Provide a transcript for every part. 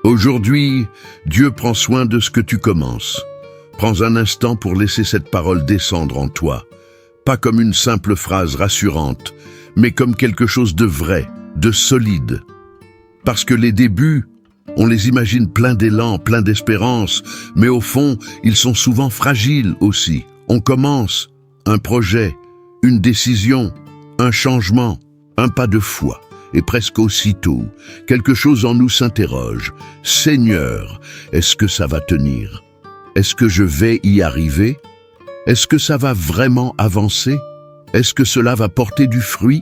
Aujourd'hui, Dieu prend soin de ce que tu commences. Prends un instant pour laisser cette parole descendre en toi. Pas comme une simple phrase rassurante, mais comme quelque chose de vrai, de solide. Parce que les débuts, on les imagine pleins d'élan, pleins d'espérance, mais au fond, ils sont souvent fragiles aussi. On commence un projet, une décision, un changement, un pas de foi. Et presque aussitôt, quelque chose en nous s'interroge. Seigneur, est-ce que ça va tenir? Est-ce que je vais y arriver? Est-ce que ça va vraiment avancer? Est-ce que cela va porter du fruit?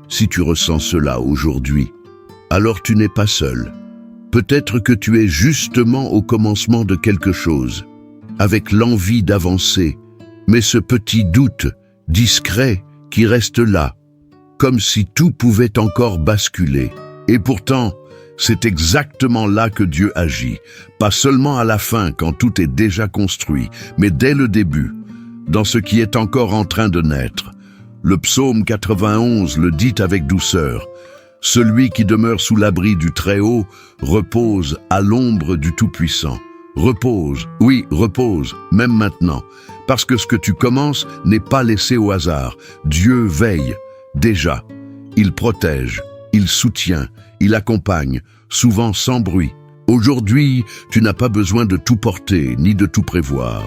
Si tu ressens cela aujourd'hui, alors tu n'es pas seul. Peut-être que tu es justement au commencement de quelque chose, avec l'envie d'avancer, mais ce petit doute, discret, qui reste là, comme si tout pouvait encore basculer. Et pourtant, c'est exactement là que Dieu agit, pas seulement à la fin quand tout est déjà construit, mais dès le début, dans ce qui est encore en train de naître. Le psaume 91 le dit avec douceur. Celui qui demeure sous l'abri du Très-Haut repose à l'ombre du Tout-Puissant. Repose, oui, repose, même maintenant, parce que ce que tu commences n'est pas laissé au hasard. Dieu veille, déjà. Il protège, il soutient, il accompagne, souvent sans bruit. Aujourd'hui, tu n'as pas besoin de tout porter, ni de tout prévoir.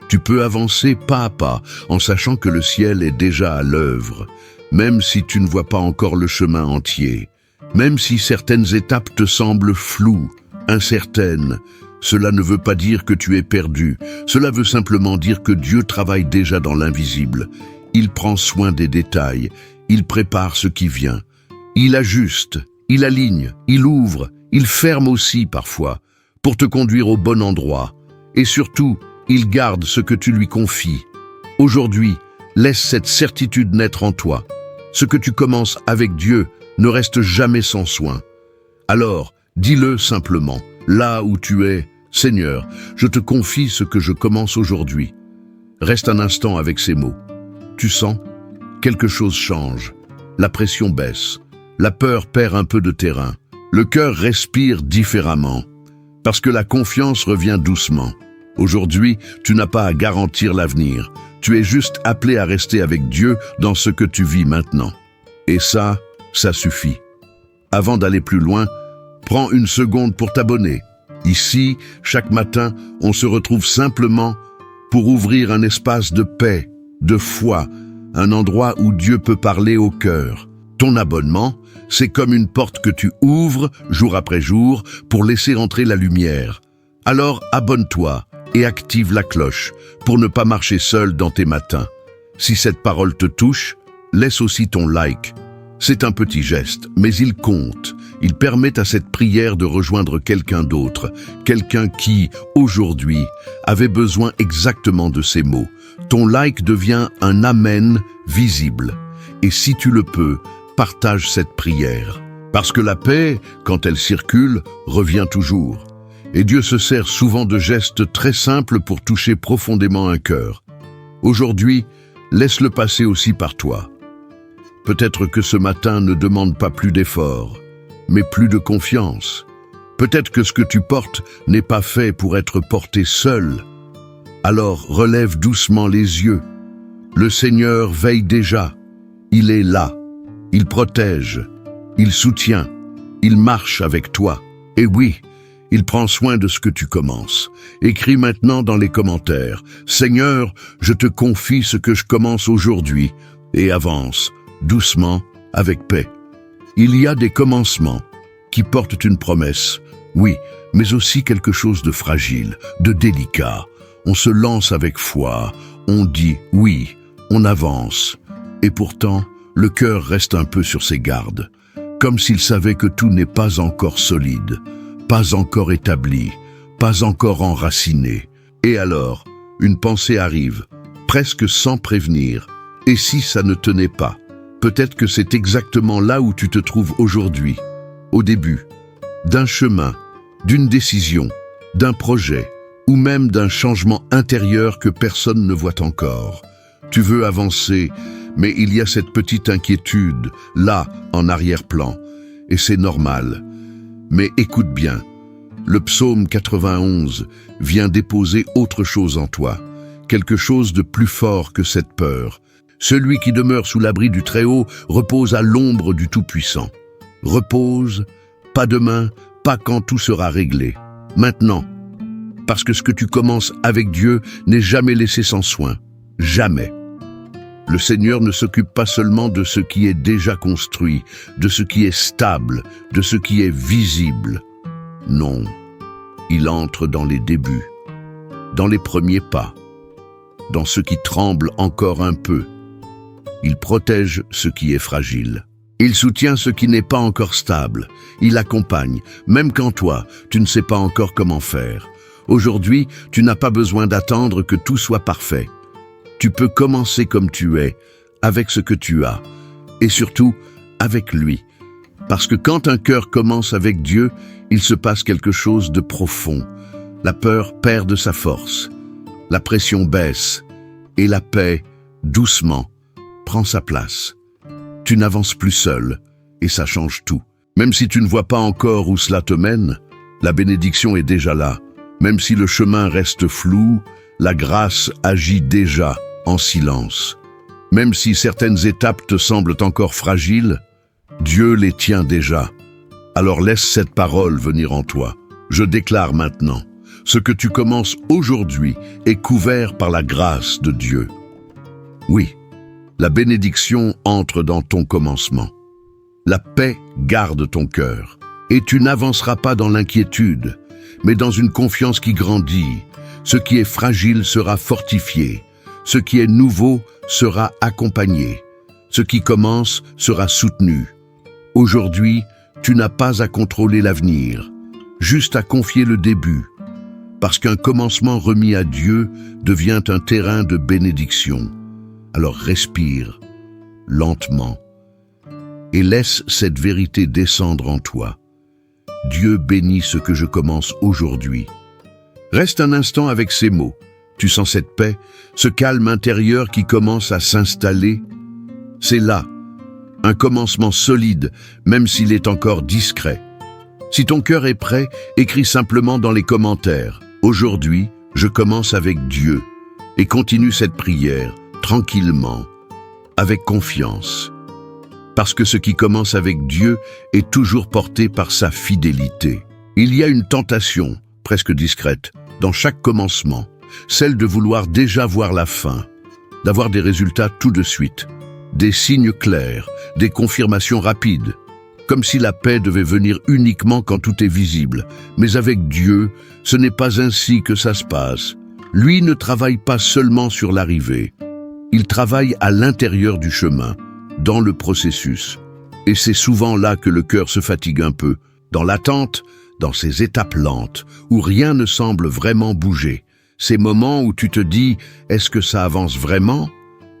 Tu peux avancer pas à pas, en sachant que le ciel est déjà à l'œuvre. Même si tu ne vois pas encore le chemin entier, même si certaines étapes te semblent floues, incertaines, cela ne veut pas dire que tu es perdu, cela veut simplement dire que Dieu travaille déjà dans l'invisible. Il prend soin des détails, il prépare ce qui vient. Il ajuste, il aligne, il ouvre, il ferme aussi parfois, pour te conduire au bon endroit. Et surtout, il garde ce que tu lui confies. Aujourd'hui, laisse cette certitude naître en toi. Ce que tu commences avec Dieu ne reste jamais sans soin. Alors, dis-le simplement, là où tu es, Seigneur, je te confie ce que je commence aujourd'hui. Reste un instant avec ces mots. Tu sens? Quelque chose change. La pression baisse. La peur perd un peu de terrain. Le cœur respire différemment. Parce que la confiance revient doucement. Aujourd'hui, tu n'as pas à garantir l'avenir. Tu es juste appelé à rester avec Dieu dans ce que tu vis maintenant. Et ça suffit. Avant d'aller plus loin, prends une seconde pour t'abonner. Ici, chaque matin, on se retrouve simplement pour ouvrir un espace de paix, de foi, un endroit où Dieu peut parler au cœur. Ton abonnement, c'est comme une porte que tu ouvres jour après jour pour laisser entrer la lumière. Alors abonne-toi et active la cloche pour ne pas marcher seul dans tes matins. Si cette parole te touche, laisse aussi ton like. C'est un petit geste, mais il compte. Il permet à cette prière de rejoindre quelqu'un d'autre, quelqu'un qui, aujourd'hui, avait besoin exactement de ces mots. Ton like devient un amen visible. Et si tu le peux, partage cette prière. Parce que la paix, quand elle circule, revient toujours. Et Dieu se sert souvent de gestes très simples pour toucher profondément un cœur. Aujourd'hui, laisse-le passer aussi par toi. Peut-être que ce matin ne demande pas plus d'efforts, mais plus de confiance. Peut-être que ce que tu portes n'est pas fait pour être porté seul. Alors relève doucement les yeux. Le Seigneur veille déjà. Il est là. Il protège. Il soutient. Il marche avec toi. Et oui, il prend soin de ce que tu commences. Écris maintenant dans les commentaires. Seigneur, je te confie ce que je commence aujourd'hui. Et avance, doucement, avec paix. Il y a des commencements qui portent une promesse, oui, mais aussi quelque chose de fragile, de délicat. On se lance avec foi, on dit oui, on avance. Et pourtant, le cœur reste un peu sur ses gardes, comme s'il savait que tout n'est pas encore solide, pas encore établi, pas encore enraciné. Et alors, une pensée arrive, presque sans prévenir. Et si ça ne tenait pas? Peut-être que c'est exactement là où tu te trouves aujourd'hui, au début, d'un chemin, d'une décision, d'un projet, ou même d'un changement intérieur que personne ne voit encore. Tu veux avancer, mais il y a cette petite inquiétude, là, en arrière-plan, et c'est normal. Mais écoute bien, Le psaume 91 vient déposer autre chose en toi, quelque chose de plus fort que cette peur. Celui qui demeure sous l'abri du Très-Haut repose à l'ombre du Tout-Puissant. Repose, pas demain, pas quand tout sera réglé. Maintenant, parce que ce que tu commences avec Dieu n'est jamais laissé sans soin. Jamais. Le Seigneur ne s'occupe pas seulement de ce qui est déjà construit, de ce qui est stable, de ce qui est visible. Non, il entre dans les débuts, dans les premiers pas, dans ce qui tremble encore un peu. Il protège ce qui est fragile. Il soutient ce qui n'est pas encore stable. Il accompagne, même quand toi, tu ne sais pas encore comment faire. Aujourd'hui, tu n'as pas besoin d'attendre que tout soit parfait. Tu peux commencer comme tu es, avec ce que tu as, et surtout avec lui. Parce que quand un cœur commence avec Dieu, il se passe quelque chose de profond. La peur perd de sa force, la pression baisse, et la paix, doucement, prend sa place. Tu n'avances plus seul, et ça change tout. Même si tu ne vois pas encore où cela te mène, la bénédiction est déjà là. Même si le chemin reste flou, la grâce agit déjà en silence. Même si certaines étapes te semblent encore fragiles, Dieu les tient déjà. Alors laisse cette parole venir en toi. Je déclare maintenant, ce que tu commences aujourd'hui est couvert par la grâce de Dieu. Oui, la bénédiction entre dans ton commencement. La paix garde ton cœur. Et tu n'avanceras pas dans l'inquiétude, mais dans une confiance qui grandit. Ce qui est fragile sera fortifié. Ce qui est nouveau sera accompagné. Ce qui commence sera soutenu. Aujourd'hui, tu n'as pas à contrôler l'avenir, juste à confier le début. Parce qu'un commencement remis à Dieu devient un terrain de bénédiction. Alors respire, lentement, et laisse cette vérité descendre en toi. Dieu bénit ce que je commence aujourd'hui. Reste un instant avec ces mots. Tu sens cette paix, ce calme intérieur qui commence à s'installer? C'est là, un commencement solide, même s'il est encore discret. Si ton cœur est prêt, écris simplement dans les commentaires. Aujourd'hui, je commence avec Dieu. Et continue cette prière, tranquillement, avec confiance. Parce que ce qui commence avec Dieu est toujours porté par sa fidélité. Il y a une tentation, presque discrète, dans chaque commencement, celle de vouloir déjà voir la fin, d'avoir des résultats tout de suite, des signes clairs, des confirmations rapides, comme si la paix devait venir uniquement quand tout est visible. Mais avec Dieu, ce n'est pas ainsi que ça se passe. Lui ne travaille pas seulement sur l'arrivée, il travaille à l'intérieur du chemin, dans le processus. Et c'est souvent là que le cœur se fatigue un peu, dans l'attente, dans ces étapes lentes, où rien ne semble vraiment bouger. Ces moments où tu te dis « Est-ce que ça avance vraiment ?»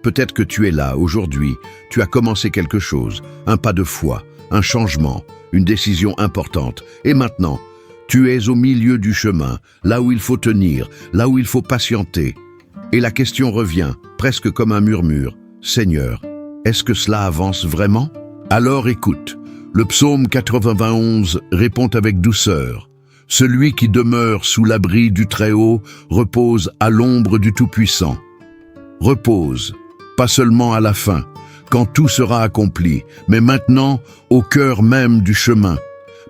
Peut-être que tu es là, aujourd'hui, tu as commencé quelque chose, un pas de foi, un changement, une décision importante. Et maintenant, tu es au milieu du chemin, là où il faut tenir, là où il faut patienter. Et la question revient, presque comme un murmure. « Seigneur, est-ce que cela avance vraiment ?» Alors écoute, le psaume 91 répond avec douceur. Celui qui demeure sous l'abri du Très-Haut repose à l'ombre du Tout-Puissant. Repose, pas seulement à la fin, quand tout sera accompli, mais maintenant au cœur même du chemin,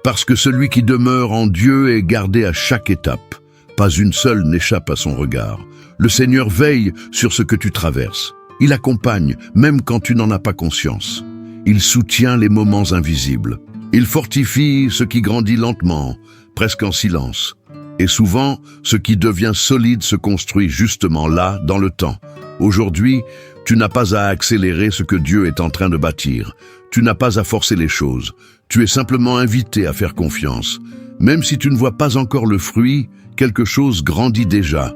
parce que celui qui demeure en Dieu est gardé à chaque étape. Pas une seule n'échappe à son regard. Le Seigneur veille sur ce que tu traverses. Il accompagne, même quand tu n'en as pas conscience. Il soutient les moments invisibles. Il fortifie ce qui grandit lentement, presque en silence. Et souvent, ce qui devient solide se construit justement là, dans le temps. Aujourd'hui, tu n'as pas à accélérer ce que Dieu est en train de bâtir. Tu n'as pas à forcer les choses. Tu es simplement invité à faire confiance. Même si tu ne vois pas encore le fruit, quelque chose grandit déjà.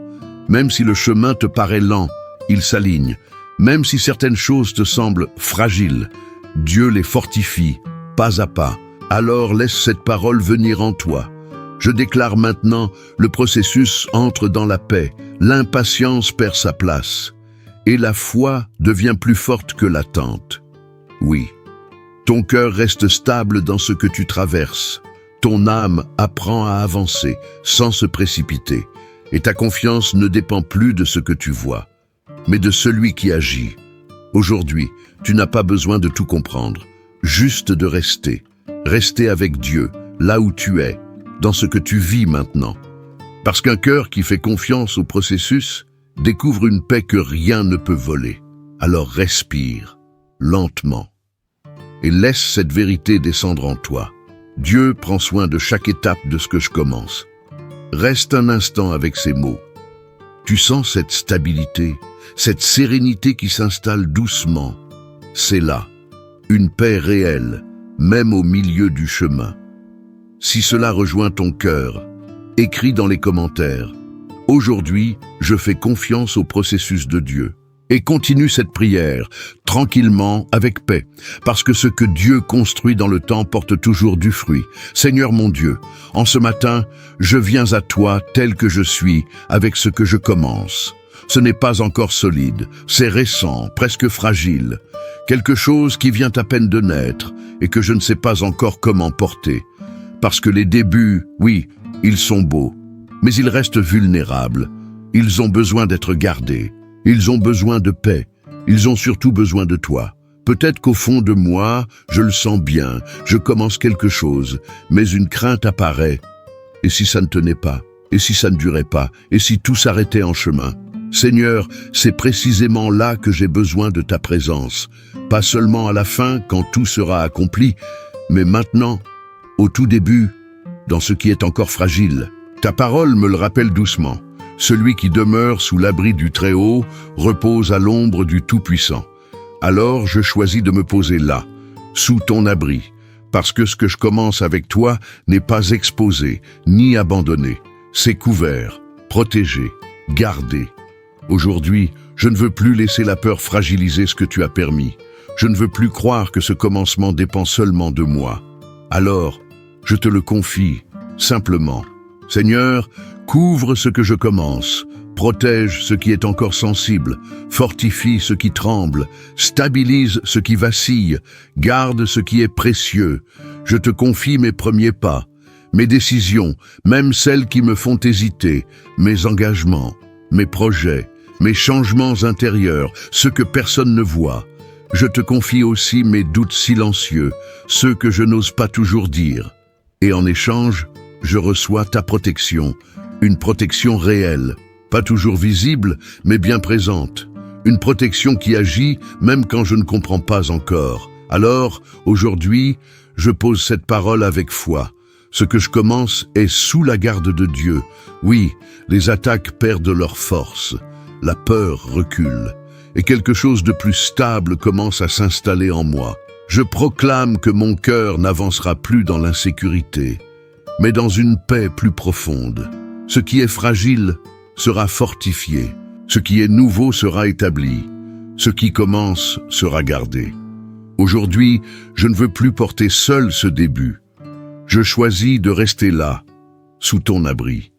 Même si le chemin te paraît lent, il s'aligne. Même si certaines choses te semblent fragiles, Dieu les fortifie, pas à pas. Alors laisse cette parole venir en toi. Je déclare maintenant, le processus entre dans la paix, l'impatience perd sa place, et la foi devient plus forte que l'attente. Oui, ton cœur reste stable dans ce que tu traverses. ton âme apprend à avancer sans se précipiter, et ta confiance ne dépend plus de ce que tu vois, mais de celui qui agit. Aujourd'hui, tu n'as pas besoin de tout comprendre, juste de rester avec Dieu, là où tu es, dans ce que tu vis maintenant. Parce qu'un cœur qui fait confiance au processus découvre une paix que rien ne peut voler. Alors respire, lentement, et laisse cette vérité descendre en toi. Dieu prend soin de chaque étape de ce que je commence. Reste un instant avec ces mots. Tu sens cette stabilité, cette sérénité qui s'installe doucement. C'est là, une paix réelle, même au milieu du chemin. Si cela rejoint ton cœur, écris dans les commentaires. Aujourd'hui, je fais confiance au processus de Dieu. Et continue cette prière, tranquillement, avec paix, parce que ce que Dieu construit dans le temps porte toujours du fruit. Seigneur mon Dieu, en ce matin, je viens à toi tel que je suis, avec ce que je commence. Ce n'est pas encore solide, c'est récent, presque fragile. Quelque chose qui vient à peine de naître et que je ne sais pas encore comment porter. Parce que les débuts, oui, ils sont beaux, mais ils restent vulnérables. Ils ont besoin d'être gardés. Ils ont besoin de paix. Ils ont surtout besoin de toi. Peut-être qu'au fond de moi, je le sens bien, je commence quelque chose, mais une crainte apparaît. Et si ça ne tenait pas? Et si ça ne durait pas? Et si tout s'arrêtait en chemin? Seigneur, c'est précisément là que j'ai besoin de ta présence. Pas seulement à la fin, quand tout sera accompli, mais maintenant, au tout début, dans ce qui est encore fragile. Ta parole me le rappelle doucement. Celui qui demeure sous l'abri du Très-Haut repose à l'ombre du Tout-Puissant. Alors je choisis de me poser là, sous ton abri, parce que ce que je commence avec toi n'est pas exposé, ni abandonné. C'est couvert, protégé, gardé. Aujourd'hui, je ne veux plus laisser la peur fragiliser ce que tu as permis. Je ne veux plus croire que ce commencement dépend seulement de moi. Alors, je te le confie, simplement. Seigneur, couvre ce que je commence, protège ce qui est encore sensible, fortifie ce qui tremble, stabilise ce qui vacille, garde ce qui est précieux. Je te confie mes premiers pas, mes décisions, même celles qui me font hésiter, mes engagements, mes projets, mes changements intérieurs, ce que personne ne voit. Je te confie aussi mes doutes silencieux, ceux que je n'ose pas toujours dire. Et en échange, je reçois ta protection, une protection réelle, pas toujours visible, mais bien présente. Une protection qui agit même quand je ne comprends pas encore. Alors, aujourd'hui, je pose cette parole avec foi. Ce que je commence est sous la garde de Dieu. Oui, les attaques perdent leur force, la peur recule, et quelque chose de plus stable commence à s'installer en moi. Je proclame que mon cœur n'avancera plus dans l'insécurité, mais dans une paix plus profonde. Ce qui est fragile sera fortifié, ce qui est nouveau sera établi, ce qui commence sera gardé. Aujourd'hui, je ne veux plus porter seul ce début. Je choisis de rester là, sous ton abri.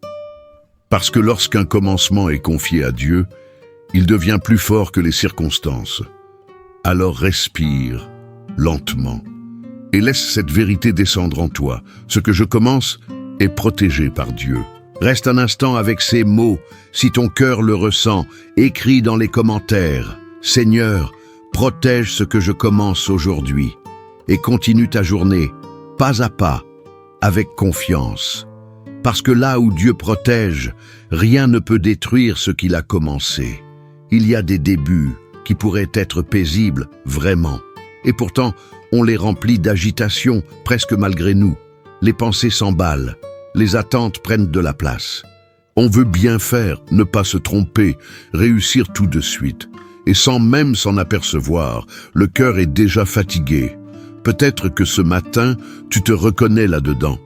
Parce que lorsqu'un commencement est confié à Dieu, il devient plus fort que les circonstances. Alors respire, lentement, et laisse cette vérité descendre en toi. Ce que je commence est protégé par Dieu. Reste un instant avec ces mots. Si ton cœur le ressent, écris dans les commentaires. Seigneur, protège ce que je commence aujourd'hui et continue ta journée, pas à pas, avec confiance. Parce que là où Dieu protège, rien ne peut détruire ce qu'il a commencé. Il y a des débuts qui pourraient être paisibles, vraiment. Et pourtant, on les remplit d'agitation, presque malgré nous. Les pensées s'emballent, les attentes prennent de la place. On veut bien faire, ne pas se tromper, réussir tout de suite. Et sans même s'en apercevoir, le cœur est déjà fatigué. Peut-être que ce matin, tu te reconnais là-dedans.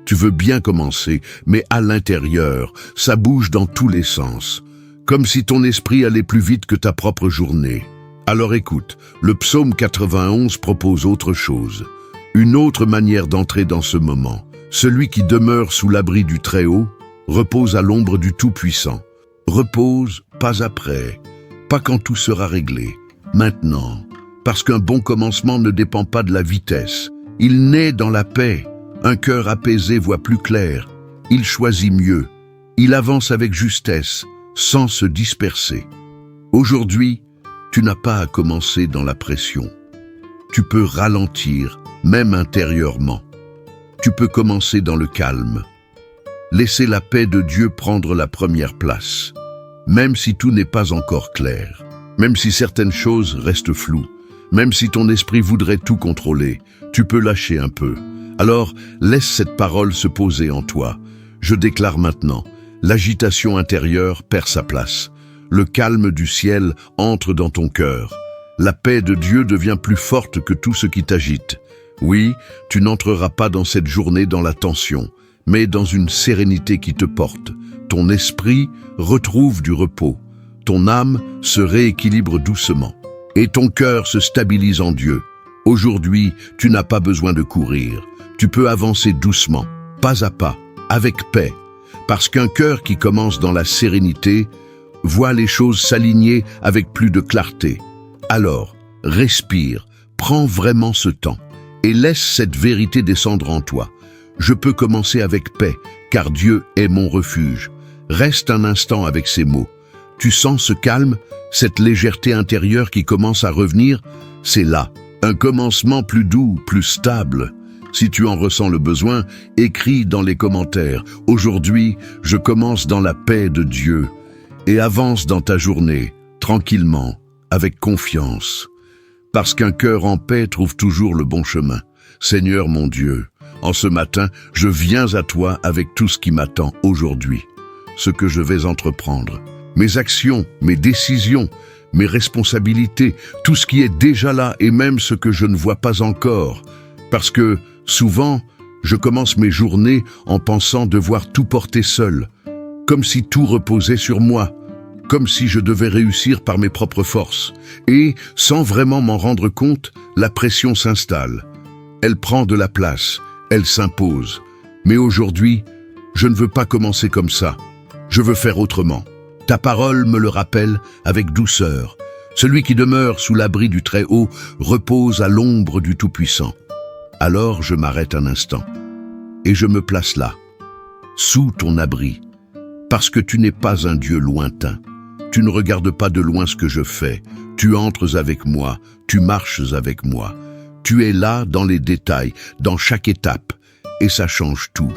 Tu veux bien commencer, mais à l'intérieur, ça bouge dans tous les sens. Comme si ton esprit allait plus vite que ta propre journée. Alors écoute, le psaume 91 propose autre chose. Une autre manière d'entrer dans ce moment. Celui qui demeure sous l'abri du Très-Haut repose à l'ombre du Tout-Puissant. Repose, pas après, pas quand tout sera réglé. Maintenant, parce qu'un bon commencement ne dépend pas de la vitesse. Il naît dans la paix, Un cœur apaisé voit plus clair. Il choisit mieux. Il avance avec justesse, sans se disperser. Aujourd'hui, tu n'as pas à commencer dans la pression. Tu peux ralentir, même intérieurement. Tu peux commencer dans le calme. Laisser la paix de Dieu prendre la première place, même si tout n'est pas encore clair, même si certaines choses restent floues, même si ton esprit voudrait tout contrôler, tu peux lâcher un peu. Alors, laisse cette parole se poser en toi. Je déclare maintenant, l'agitation intérieure perd sa place. Le calme du ciel entre dans ton cœur. La paix de Dieu devient plus forte que tout ce qui t'agite. Oui, tu n'entreras pas dans cette journée dans la tension, mais dans une sérénité qui te porte. Ton esprit retrouve du repos. Ton âme se rééquilibre doucement. Et ton cœur se stabilise en Dieu. Aujourd'hui, tu n'as pas besoin de courir. Tu peux avancer doucement, pas à pas, avec paix. Parce qu'un cœur qui commence dans la sérénité voit les choses s'aligner avec plus de clarté. Alors, respire, prends vraiment ce temps et laisse cette vérité descendre en toi. Je peux commencer avec paix, car Dieu est mon refuge. Reste un instant avec ces mots. Tu sens ce calme, cette légèreté intérieure qui commence à revenir? C'est là, un commencement plus doux, plus stable. Si tu en ressens le besoin, écris dans les commentaires. Aujourd'hui, je commence dans la paix de Dieu. Et avance dans ta journée, tranquillement, avec confiance. Parce qu'un cœur en paix trouve toujours le bon chemin. Seigneur mon Dieu, en ce matin, je viens à toi avec tout ce qui m'attend aujourd'hui. Ce que je vais entreprendre, mes actions, mes décisions, mes responsabilités, tout ce qui est déjà là et même ce que je ne vois pas encore. Parce que, souvent, je commence mes journées en pensant devoir tout porter seul, comme si tout reposait sur moi, comme si je devais réussir par mes propres forces. Et, sans vraiment m'en rendre compte, la pression s'installe. Elle prend de la place, elle s'impose. Mais aujourd'hui, je ne veux pas commencer comme ça. Je veux faire autrement. Ta parole me le rappelle avec douceur. Celui qui demeure sous l'abri du Très-Haut repose à l'ombre du Tout-Puissant. Alors je m'arrête un instant et je me place là, sous ton abri. Parce que tu n'es pas un Dieu lointain. Tu ne regardes pas de loin ce que je fais. Tu entres avec moi, tu marches avec moi. Tu es là dans les détails, dans chaque étape, et ça change tout.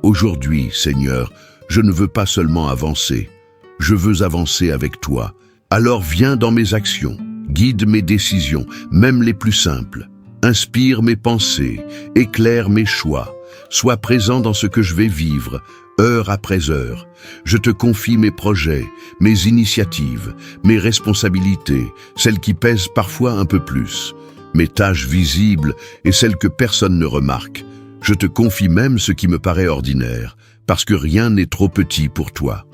Aujourd'hui, Seigneur, je ne veux pas seulement avancer. Je veux avancer avec toi. Alors viens dans mes actions, guide mes décisions, même les plus simples. Inspire mes pensées, éclaire mes choix. Sois présent dans ce que je vais vivre, heure après heure. Je te confie mes projets, mes initiatives, mes responsabilités, celles qui pèsent parfois un peu plus, mes tâches visibles et celles que personne ne remarque. Je te confie même ce qui me paraît ordinaire, parce que rien n'est trop petit pour toi.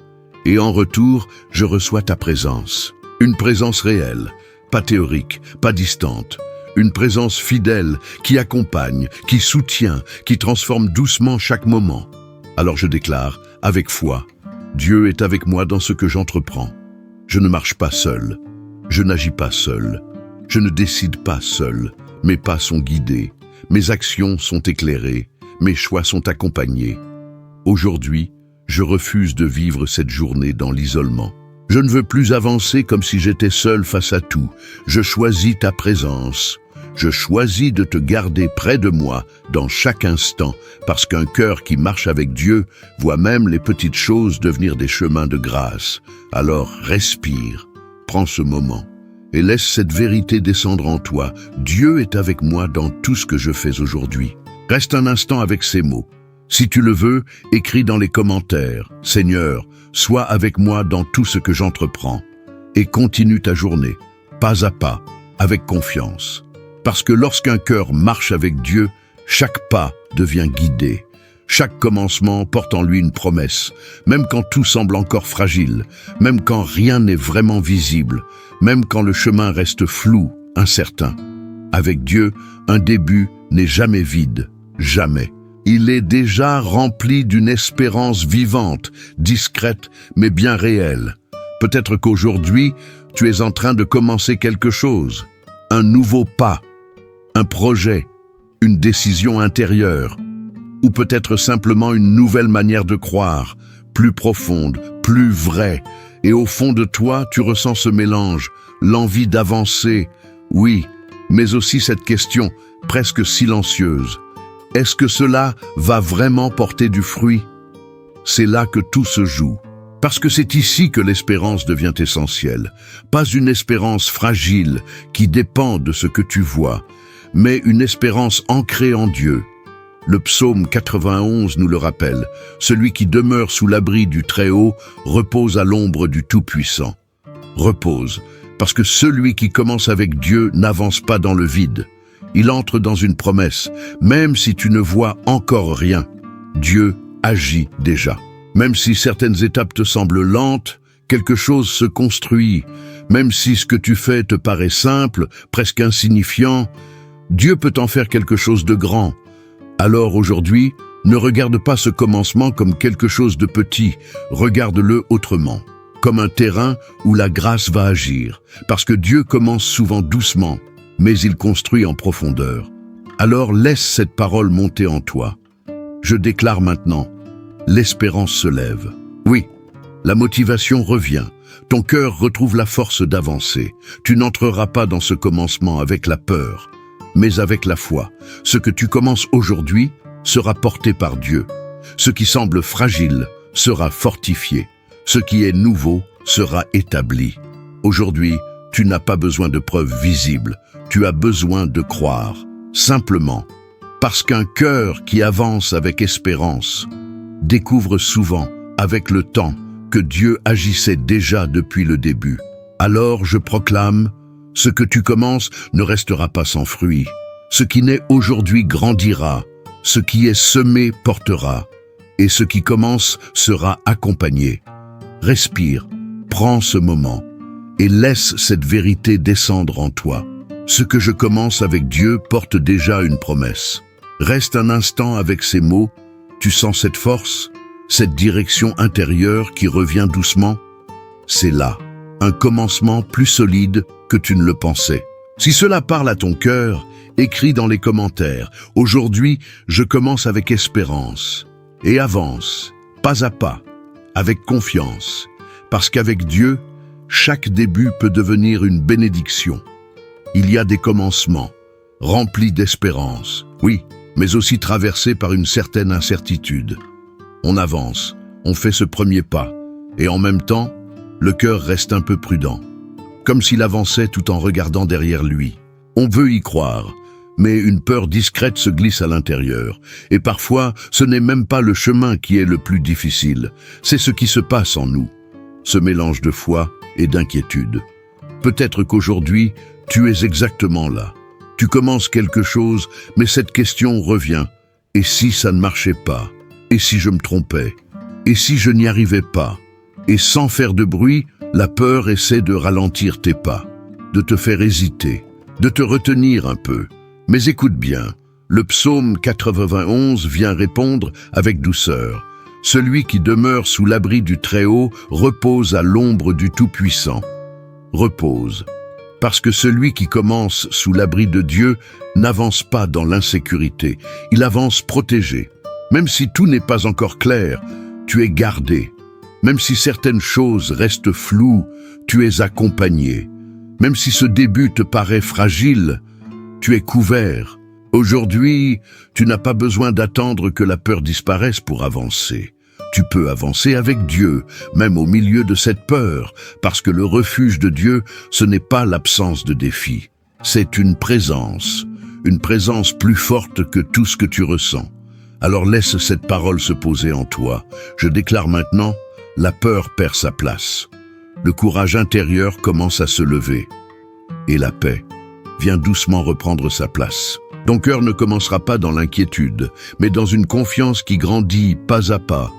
Et en retour, je reçois ta présence. Une présence réelle, pas théorique, pas distante. Une présence fidèle qui accompagne, qui soutient, qui transforme doucement chaque moment. Alors je déclare, avec foi, Dieu est avec moi dans ce que j'entreprends. Je ne marche pas seul, je n'agis pas seul, je ne décide pas seul. Mes pas sont guidés, mes actions sont éclairées, mes choix sont accompagnés. Aujourd'hui, je refuse de vivre cette journée dans l'isolement. Je ne veux plus avancer comme si j'étais seul face à tout. Je choisis ta présence. Je choisis de te garder près de moi dans chaque instant, parce qu'un cœur qui marche avec Dieu voit même les petites choses devenir des chemins de grâce. Alors respire, prends ce moment et laisse cette vérité descendre en toi. Dieu est avec moi dans tout ce que je fais aujourd'hui. Reste un instant avec ces mots. Si tu le veux, écris dans les commentaires, « Seigneur, sois avec moi dans tout ce que j'entreprends. » Et continue ta journée, pas à pas, avec confiance. Parce que lorsqu'un cœur marche avec Dieu, chaque pas devient guidé. Chaque commencement porte en lui une promesse, même quand tout semble encore fragile, même quand rien n'est vraiment visible, même quand le chemin reste flou, incertain. Avec Dieu, un début n'est jamais vide, jamais. Il est déjà rempli d'une espérance vivante, discrète, mais bien réelle. Peut-être qu'aujourd'hui, tu es en train de commencer quelque chose, un nouveau pas, un projet, une décision intérieure. ou peut-être simplement une nouvelle manière de croire, plus profonde, plus vraie. Et au fond de toi, tu ressens ce mélange, l'envie d'avancer, oui, mais aussi cette question, presque silencieuse. Est-ce que cela va vraiment porter du fruit? C'est là que tout se joue. Parce que c'est ici que l'espérance devient essentielle. Pas une espérance fragile qui dépend de ce que tu vois, mais une espérance ancrée en Dieu. Le psaume 91 nous le rappelle. Celui qui demeure sous l'abri du Très-Haut repose à l'ombre du Tout-Puissant. Repose, parce que celui qui commence avec Dieu n'avance pas dans le vide. Il entre dans une promesse. Même si tu ne vois encore rien, Dieu agit déjà. Même si certaines étapes te semblent lentes, quelque chose se construit. Même si ce que tu fais te paraît simple, presque insignifiant, Dieu peut en faire quelque chose de grand. Alors aujourd'hui, ne regarde pas ce commencement comme quelque chose de petit, regarde-le autrement, comme un terrain où la grâce va agir, parce que Dieu commence souvent doucement, mais il construit en profondeur. Alors laisse cette parole monter en toi. Je déclare maintenant, l'espérance se lève. Oui, la motivation revient. Ton cœur retrouve la force d'avancer. Tu n'entreras pas dans ce commencement avec la peur, mais avec la foi. Ce que tu commences aujourd'hui sera porté par Dieu. Ce qui semble fragile sera fortifié. Ce qui est nouveau sera établi. Aujourd'hui, tu n'as pas besoin de preuves visibles. Tu as besoin de croire, simplement, parce qu'un cœur qui avance avec espérance découvre souvent, avec le temps, que Dieu agissait déjà depuis le début. Alors je proclame, ce que tu commences ne restera pas sans fruit. Ce qui naît aujourd'hui grandira, ce qui est semé portera, et ce qui commence sera accompagné. Respire, prends ce moment, et laisse cette vérité descendre en toi. Ce que je commence avec Dieu porte déjà une promesse. Reste un instant avec ces mots. Tu sens cette force, cette direction intérieure qui revient doucement? C'est là, un commencement plus solide que tu ne le pensais. Si cela parle à ton cœur, écris dans les commentaires. Aujourd'hui, je commence avec espérance et avance, pas à pas, avec confiance, parce qu'avec Dieu, chaque début peut devenir une bénédiction. Il y a des commencements, remplis d'espérance, oui, mais aussi traversés par une certaine incertitude. On avance, on fait ce premier pas, et en même temps, le cœur reste un peu prudent, comme s'il avançait tout en regardant derrière lui. On veut y croire, mais une peur discrète se glisse à l'intérieur, et parfois, ce n'est même pas le chemin qui est le plus difficile, c'est ce qui se passe en nous, ce mélange de foi et d'inquiétude. Peut-être qu'aujourd'hui, tu es exactement là. Tu commences quelque chose, mais cette question revient. Et si ça ne marchait pas? Et si je me trompais? Et si je n'y arrivais pas? Et sans faire de bruit, la peur essaie de ralentir tes pas, de te faire hésiter, de te retenir un peu. Mais écoute bien, le psaume 91 vient répondre avec douceur. Celui qui demeure sous l'abri du Très-Haut repose à l'ombre du Tout-Puissant. Repose. Parce que celui qui commence sous l'abri de Dieu n'avance pas dans l'insécurité, il avance protégé. Même si tout n'est pas encore clair, tu es gardé. Même si certaines choses restent floues, tu es accompagné. Même si ce début te paraît fragile, tu es couvert. Aujourd'hui, tu n'as pas besoin d'attendre que la peur disparaisse pour avancer. Tu peux avancer avec Dieu, même au milieu de cette peur, parce que le refuge de Dieu, ce n'est pas l'absence de défis. C'est une présence plus forte que tout ce que tu ressens. Alors laisse cette parole se poser en toi. Je déclare maintenant, la peur perd sa place. Le courage intérieur commence à se lever. Et la paix vient doucement reprendre sa place. Ton cœur ne commencera pas dans l'inquiétude, mais dans une confiance qui grandit pas à pas.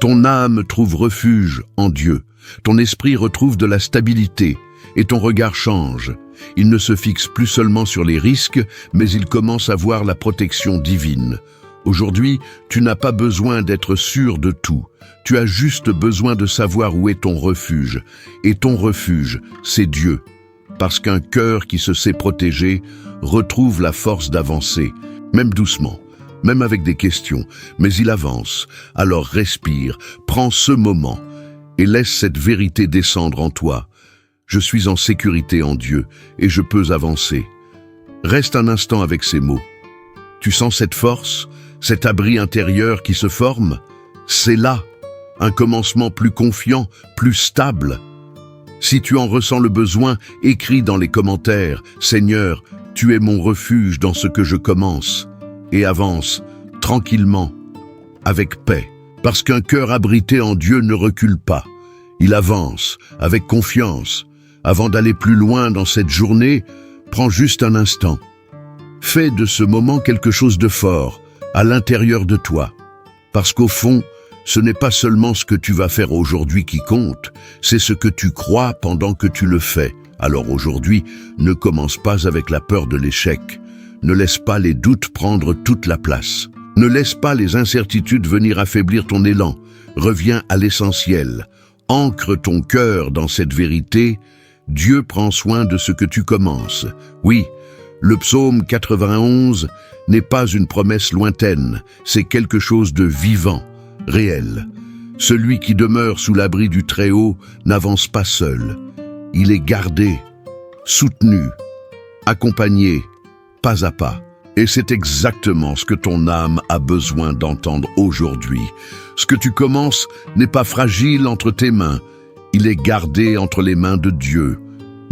Ton âme trouve refuge en Dieu. Ton esprit retrouve de la stabilité et ton regard change. Il ne se fixe plus seulement sur les risques, mais il commence à voir la protection divine. Aujourd'hui, tu n'as pas besoin d'être sûr de tout. Tu as juste besoin de savoir où est ton refuge. Et ton refuge, c'est Dieu. Parce qu'un cœur qui se sait protégé retrouve la force d'avancer, même doucement, même avec des questions, mais il avance. Alors respire, prends ce moment et laisse cette vérité descendre en toi. Je suis en sécurité en Dieu et je peux avancer. Reste un instant avec ces mots. Tu sens cette force, cet abri intérieur qui se forme? C'est là, un commencement plus confiant, plus stable. Si tu en ressens le besoin, écris dans les commentaires « Seigneur, tu es mon refuge dans ce que je commence » et avance tranquillement, avec paix, parce qu'un cœur abrité en Dieu ne recule pas. Il avance avec confiance. Avant d'aller plus loin dans cette journée, prends juste un instant. Fais de ce moment quelque chose de fort, à l'intérieur de toi. Parce qu'au fond, ce n'est pas seulement ce que tu vas faire aujourd'hui qui compte, c'est ce que tu crois pendant que tu le fais. Alors aujourd'hui, ne commence pas avec la peur de l'échec. Ne laisse pas les doutes prendre toute la place. Ne laisse pas les incertitudes venir affaiblir ton élan. Reviens à l'essentiel. Ancre ton cœur dans cette vérité. Dieu prend soin de ce que tu commences. Oui, le psaume 91 n'est pas une promesse lointaine, c'est quelque chose de vivant, réel. Celui qui demeure sous l'abri du Très-Haut n'avance pas seul. Il est gardé, soutenu, accompagné, pas à pas. Et c'est exactement ce que ton âme a besoin d'entendre aujourd'hui. Ce que tu commences n'est pas fragile entre tes mains. Il est gardé entre les mains de Dieu.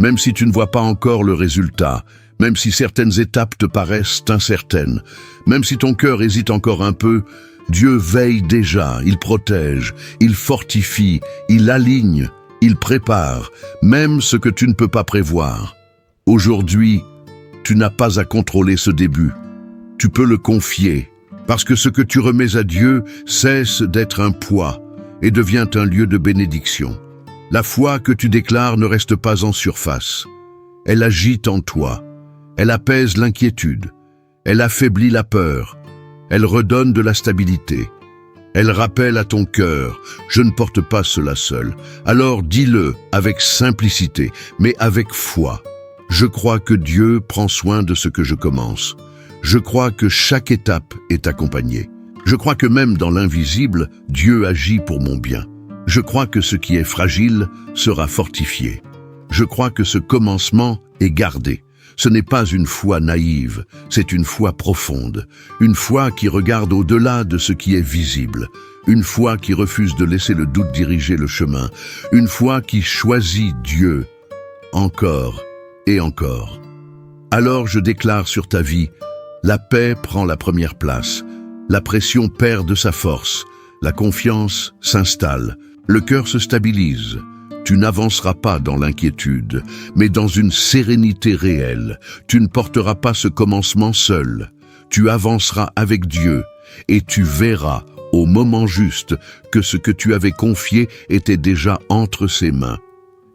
Même si tu ne vois pas encore le résultat, même si certaines étapes te paraissent incertaines, même si ton cœur hésite encore un peu, Dieu veille déjà, il protège, il fortifie, il aligne, il prépare, même ce que tu ne peux pas prévoir. Aujourd'hui, tu n'as pas à contrôler ce début. Tu peux le confier, parce que ce que tu remets à Dieu cesse d'être un poids et devient un lieu de bénédiction. La foi que tu déclares ne reste pas en surface. Elle agite en toi. Elle apaise l'inquiétude. Elle affaiblit la peur. Elle redonne de la stabilité. Elle rappelle à ton cœur, je ne porte pas cela seul. Alors dis-le avec simplicité, mais avec foi. Je crois que Dieu prend soin de ce que je commence. Je crois que chaque étape est accompagnée. Je crois que même dans l'invisible, Dieu agit pour mon bien. Je crois que ce qui est fragile sera fortifié. Je crois que ce commencement est gardé. Ce n'est pas une foi naïve, c'est une foi profonde. Une foi qui regarde au-delà de ce qui est visible. Une foi qui refuse de laisser le doute diriger le chemin. Une foi qui choisit Dieu, encore et encore. Alors je déclare sur ta vie, la paix prend la première place. La pression perd de sa force. La confiance s'installe. Le cœur se stabilise. Tu n'avanceras pas dans l'inquiétude, mais dans une sérénité réelle. Tu ne porteras pas ce commencement seul. Tu avanceras avec Dieu et tu verras au moment juste que ce que tu avais confié était déjà entre ses mains.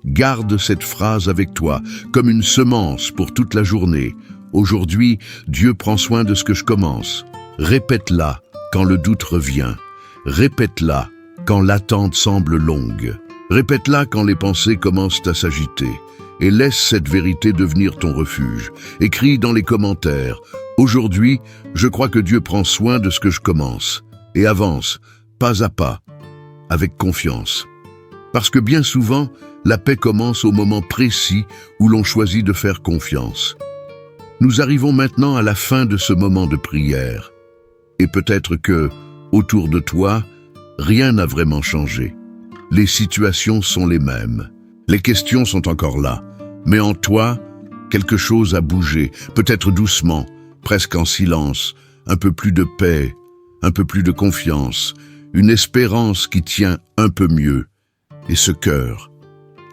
Garde cette phrase avec toi comme une semence pour toute la journée. Aujourd'hui, Dieu prend soin de ce que je commence. Répète-la quand le doute revient. Répète-la quand l'attente semble longue. Répète-la quand les pensées commencent à s'agiter. Et laisse cette vérité devenir ton refuge. Écris dans les commentaires. Aujourd'hui, je crois que Dieu prend soin de ce que je commence. Et avance, pas à pas, avec confiance. Parce que bien souvent, la paix commence au moment précis où l'on choisit de faire confiance. Nous arrivons maintenant à la fin de ce moment de prière. Et peut-être que, autour de toi, rien n'a vraiment changé. Les situations sont les mêmes. Les questions sont encore là. Mais en toi, quelque chose a bougé, peut-être doucement, presque en silence, un peu plus de paix, un peu plus de confiance, une espérance qui tient un peu mieux. Et ce cœur,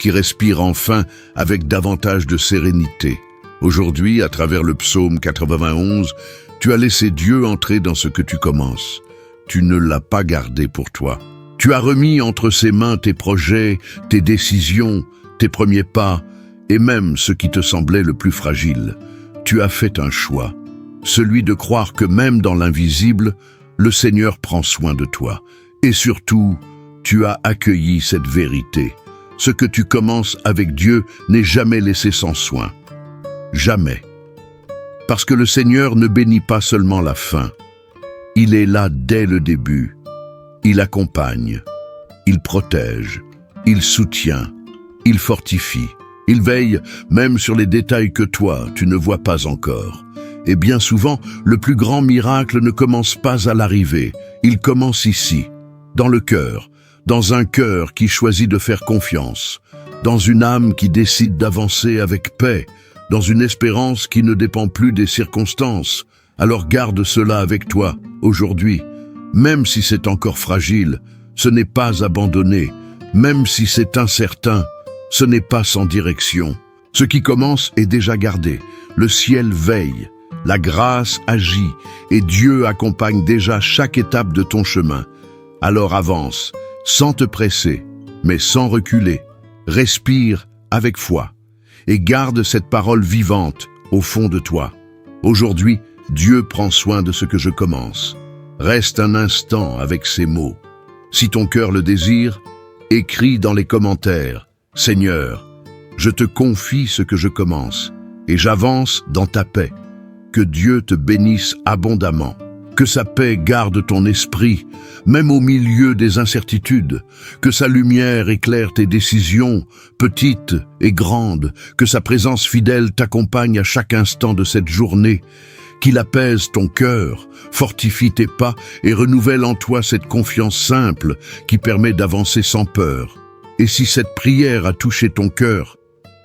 qui respire enfin avec davantage de sérénité. Aujourd'hui, à travers le psaume 91, tu as laissé Dieu entrer dans ce que tu commences. Tu ne l'as pas gardé pour toi. Tu as remis entre ses mains tes projets, tes décisions, tes premiers pas, et même ce qui te semblait le plus fragile. Tu as fait un choix, celui de croire que même dans l'invisible, le Seigneur prend soin de toi. Et surtout, tu as accueilli cette vérité. Ce que tu commences avec Dieu n'est jamais laissé sans soin. Jamais. Parce que le Seigneur ne bénit pas seulement la fin, Il est là dès le début. Il accompagne, il protège, il soutient, il fortifie. Il veille même sur les détails que toi, tu ne vois pas encore. Et bien souvent, le plus grand miracle ne commence pas à l'arrivée. Il commence ici, dans le cœur, dans un cœur qui choisit de faire confiance, dans une âme qui décide d'avancer avec paix, dans une espérance qui ne dépend plus des circonstances. Alors garde cela avec toi, aujourd'hui. Même si c'est encore fragile, ce n'est pas abandonné. Même si c'est incertain, ce n'est pas sans direction. Ce qui commence est déjà gardé. Le ciel veille, la grâce agit et Dieu accompagne déjà chaque étape de ton chemin. Alors avance, sans te presser, mais sans reculer. Respire avec foi et garde cette parole vivante au fond de toi. Aujourd'hui, Dieu prend soin de ce que je commence. Reste un instant avec ces mots. Si ton cœur le désire, écris dans les commentaires « Seigneur, je te confie ce que je commence et j'avance dans ta paix. Que Dieu te bénisse abondamment. Que sa paix garde ton esprit, même au milieu des incertitudes. Que sa lumière éclaire tes décisions, petites et grandes. Que sa présence fidèle t'accompagne à chaque instant de cette journée. Qu'il apaise ton cœur, fortifie tes pas et renouvelle en toi cette confiance simple qui permet d'avancer sans peur. Et si cette prière a touché ton cœur,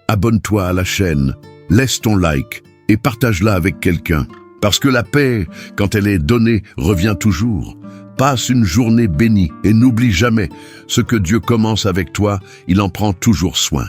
abonne-toi à la chaîne, laisse ton like et partage-la avec quelqu'un. Parce que la paix, quand elle est donnée, revient toujours. Passe une journée bénie et n'oublie jamais, ce que Dieu commence avec toi, il en prend toujours soin.